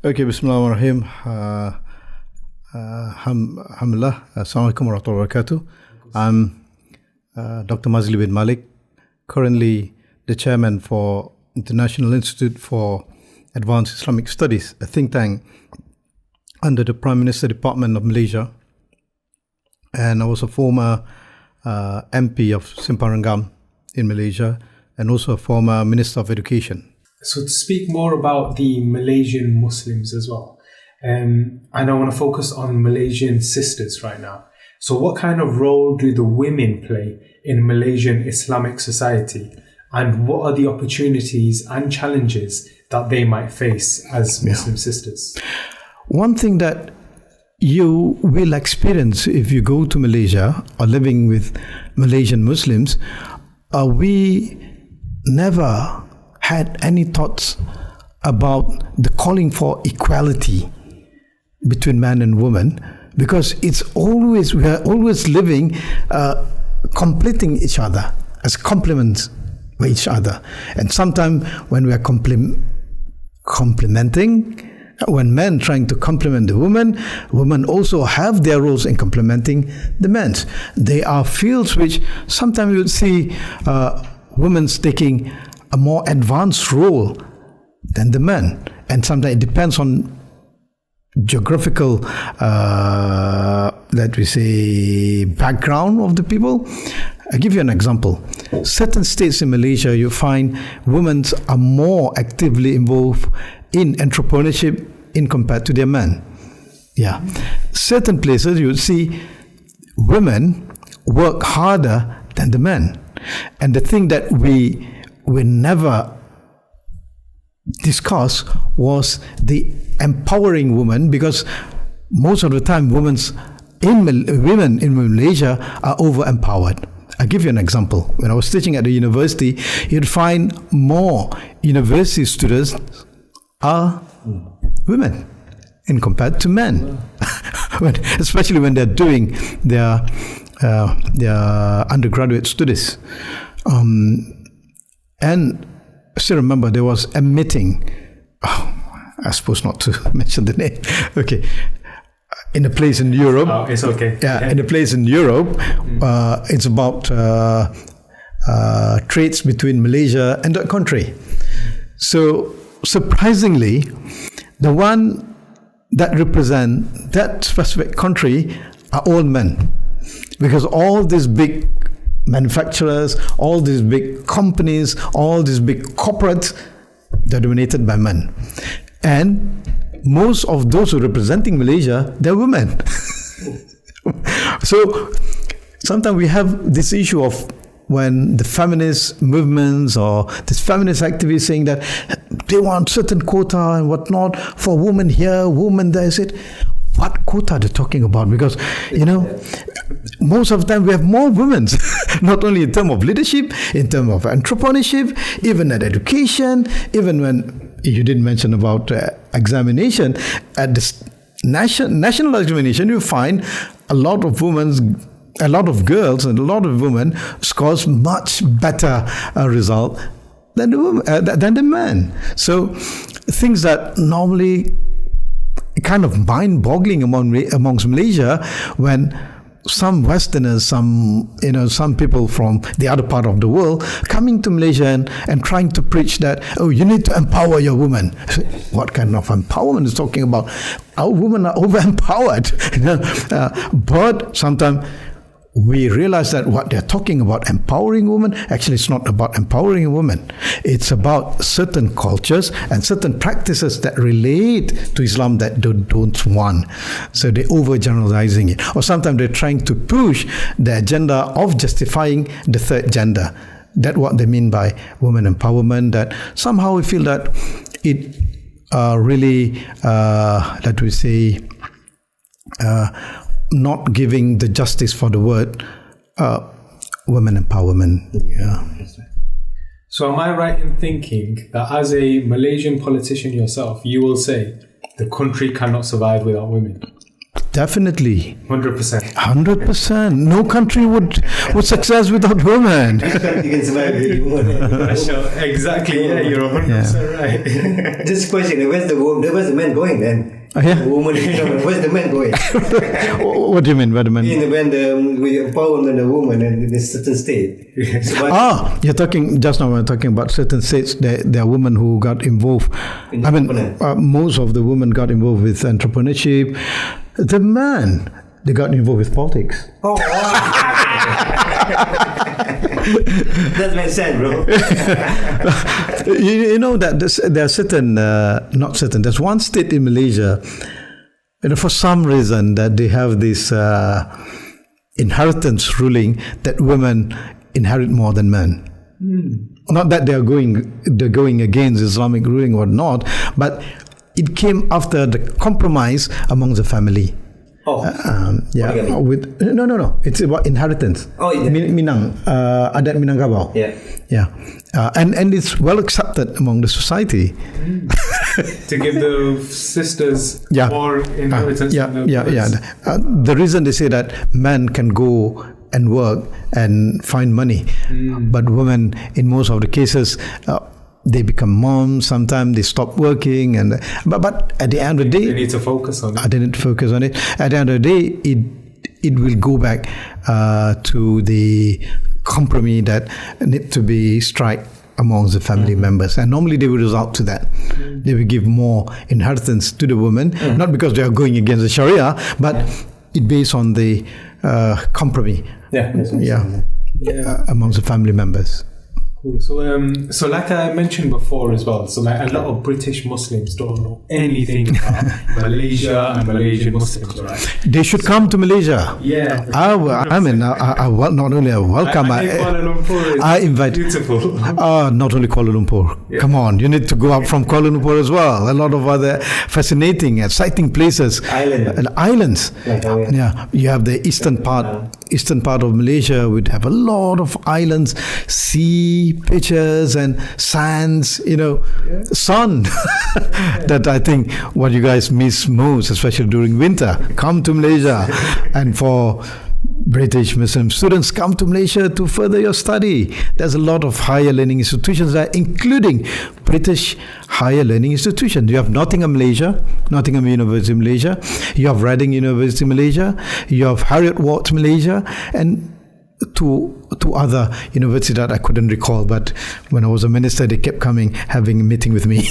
Okay, Bismillahirrahmanirrahim. Alhamdulillah. Assalamualaikum warahmatullahi wabarakatuh. I'm Dr. Maszlee Malik, currently the chairman for International Institute for Advanced Islamic Studies, a think tank under the Prime Minister Department of Malaysia. And I was a former MP of Simparangam in Malaysia, and also a former Minister of Education. So to speak more about the Malaysian Muslims as well, and I want to focus on Malaysian sisters right now. So what kind of role do the women play in Malaysian Islamic society, and what are the opportunities and challenges that they might face as Muslim sisters? One thing that you will experience if you go to Malaysia or living with Malaysian Muslims, we never had any thoughts about the calling for equality between man and woman, because we are always living completing each other as complements with each other. And sometimes when we are complementing, when men trying to complement the women also have their roles in complementing the men. There are fields which sometimes you would see women taking a more advanced role than the men, and sometimes it depends on geographical, let me say, background of the people. I'll give you an example. Certain states in Malaysia, you find women are more actively involved in entrepreneurship in compared to their men. Yeah. Certain places you would see women work harder than the men. And the thing that we never discuss was the empowering woman, because most of the time women in Malaysia are over-empowered. I'll give you an example. When I was teaching at the university, you'd find more university students are women in compared to men, especially when they're doing their undergraduate studies. And I still remember there was a meeting. I suppose not to mention the name. Okay. In a place in Europe. Oh, it's okay. Yeah, in a place in Europe. It's about trades between Malaysia and that country. So, surprisingly, the one that represent that specific country are all men. Because all these big manufacturers, all these big companies, all these big corporates, they're dominated by men. And most of those who are representing Malaysia, they're women. So sometimes we have this issue of when the feminist movements or this feminist activists saying that they want certain quota and whatnot for women here, women there. I said, what quota are they talking about? Because, most of the time we have more women, not only in terms of leadership, in terms of entrepreneurship, even at education, even when you didn't mention about examination, at the national examination, you find a lot of women, a lot of girls and a lot of women scores much better result than the men. So things that normally kind of mind-boggling amongst Malaysia, when some Westerners, some people from the other part of the world coming to Malaysia and trying to preach that, you need to empower your women. What kind of empowerment is talking about? Our women are over-empowered. But sometimes we realize that what they're talking about, empowering women, actually it's not about empowering women. It's about certain cultures and certain practices that relate to Islam that they don't want. So they're overgeneralizing it. Or sometimes they're trying to push the agenda of justifying the third gender. That's what they mean by women empowerment, that somehow we feel that it really, let me say, not giving the justice for the word women empowerment. Yeah. So am I right in thinking that as a Malaysian politician yourself, you will say the country cannot survive without women? Definitely. 100%. 100%. No country would success without women. You can survive with a woman. Sure. Exactly. Yeah, you're 100% right. Just question, where's the man going then? Yeah. The woman, where's the man going? What do you mean? What do you mean? When the power and the woman in a certain state. So You're talking just now. We're talking about certain states. There are women who got involved. I mean, most of the women got involved with entrepreneurship. The man, they got involved with politics. Oh, wow. That makes sense, bro. You know that there are certain, not certain. There's one state in Malaysia, for some reason that they have this inheritance ruling that women inherit more than men. Not that they're going against Islamic ruling or not, but it came after the compromise among the family. Oh. Yeah. With no. It's about inheritance. Oh, yeah. Minang, adat Minangkabau. Yeah. Yeah. And it's well accepted among the society. To give the sisters more inheritance. The reason they say that men can go and work and find money, but women, in most of the cases, they become moms. Sometimes they stop working, but at the end of the day, they need to focus on it. They need to focus on it. At the end of the day, it will go back to the compromise that need to be struck amongst the family members, and normally they will result to that. They will give more inheritance to the woman, not because they are going against the Sharia, but it based on the compromise. Amongst the family members. Cool. So like I mentioned before as well, so like a lot of British Muslims don't know anything about Malaysia and Malaysian Muslims, right? They should come to Malaysia. Yeah. I not only welcome, I think Kuala Lumpur is I invite, beautiful. Not only Kuala Lumpur. Yeah. Come on, you need to go up from Kuala Lumpur as well. A lot of other fascinating, exciting places. Islands. Yeah. You have the eastern part of Malaysia would have a lot of islands, sea, beaches and sands, sun. That I think what you guys miss most, especially during winter. Come to Malaysia. And for British Muslim students, come to Malaysia to further your study. There's a lot of higher learning institutions there, including British higher learning institutions. You have Nottingham University Malaysia. You have Reading University Malaysia. You have Heriot Ward Malaysia, and two other universities that I couldn't recall, but when I was a minister, they kept coming, having a meeting with me.